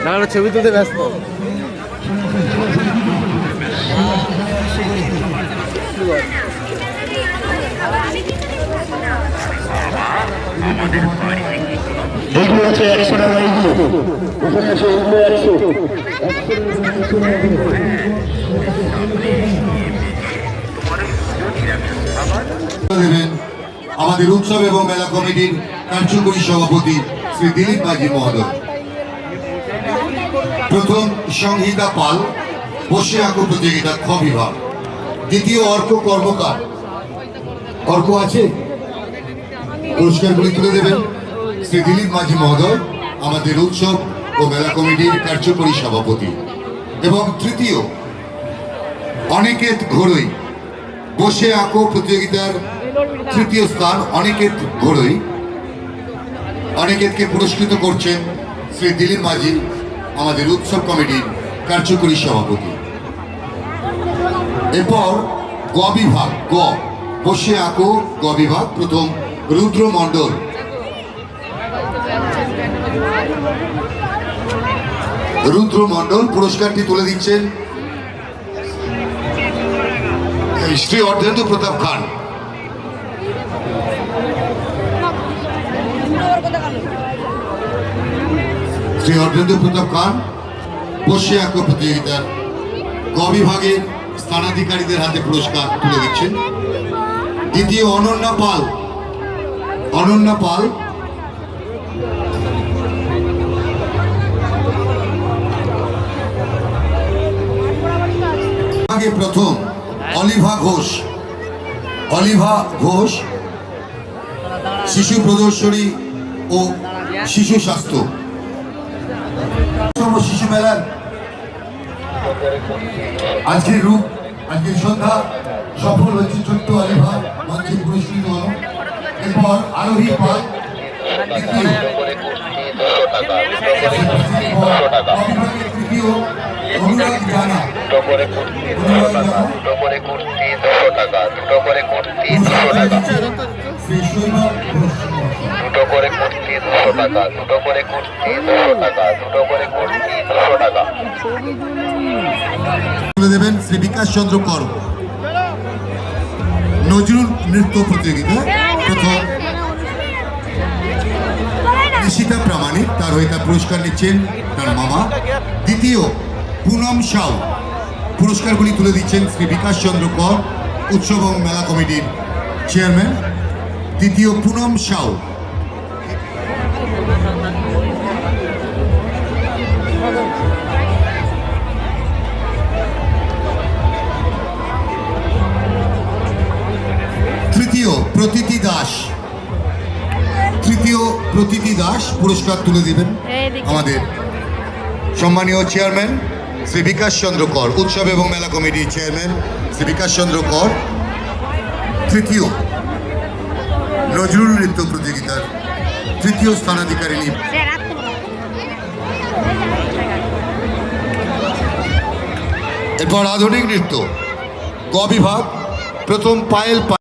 না ছবি তুলতে ব্যস্ত। এগুলো আছে 100 টাকা, এগুলো আছে আমাদের উৎসব এবং মেলা কমিটির কার্যকরী সভাপতি শ্রী দিলীপ মাঝি মহোদয়। প্রথম সংহিতা পাল বসে আঁকো প্রতিযোগিতা খ বিভাগ। দ্বিতীয় অর্ক কর্মকার। অর্ক আছে, পুরস্কারগুলি তুলে দেবেন শ্রী দিলীপ মাঝি মহোদয়, আমাদের উৎসব ও মেলা কমিটির কার্যকরী সভাপতি। এবং তৃতীয় অনিকেত ঘোড়ই বসে আঁকো প্রতিযোগিতার তৃতীয় স্থান অনিকেত ঘোড়ই। অনিকেতকে পুরস্কৃত করছেন শ্রী দিলীপ মাঝি, আমাদের উৎসব কমিটির কার্যকরী সভাপতি। এরপর গ বিভাগ, গ বসে আঁকো গ বিভাগ। প্রথম রুদ্র মণ্ডল। রুদ্র মণ্ডল পুরস্কারটি তুলে দিচ্ছেন শ্রী অর্ধেন্দু প্রতাপ খান। শ্রী অর্ধেন্দু প্রতাপ খান বসে আঁকো প্রতিযোগিতার গ বিভাগের স্থানাধিকারীদের হাতে পুরস্কার তুলে দিচ্ছেন। দ্বিতীয় অনন্যা পাল। অনন্যা পাল প্রথম অলিভা ঘোষ। অলিভা ঘোষ শিশু প্রদর্শনী ও শিশু স্বাস্থ্য। শিশু মেলার আজকের রূপ, আজকের সন্ধ্যা সফল হয়েছে ছোট্ট অলিভা মঞ্চে পুরস্কৃত হল। এরপর আরোহী পাল তৃতীয় অনুরাগ জানা। দেবেন শ্রী বিকাশ চন্দ্র কর। নজরুল নৃত্য প্রতিযোগিতা প্রথম নিশিতা প্রামাণিক, তার হয়ে তার পুরস্কার নিচ্ছেন তার মামা। দ্বিতীয় পুনম সাউ। পুরস্কারগুলি তুলে দিচ্ছেন শ্রী বিকাশ চন্দ্র কর, উৎসব এবং মেলা কমিটির চেয়ারম্যান। দ্বিতীয় পুনম সাউ। তৃতীয় প্রতীতি দাস। তৃতীয় প্রতীতি দাস পুরস্কার তুলে দিবেন আমাদের সম্মানীয় চেয়ারম্যান শ্রী বিকাশ চন্দ্র কর, উৎসব এবং মেলা কমিটির চেয়ারম্যান শ্রী বিকাশ চন্দ্র কর। তৃতীয় নজরুল নৃত্য প্রতিযোগিতার তৃতীয় স্থানাধিকারিণী। এরপর আধুনিক নৃত্য গ বিভাগ প্রথম পায়েল।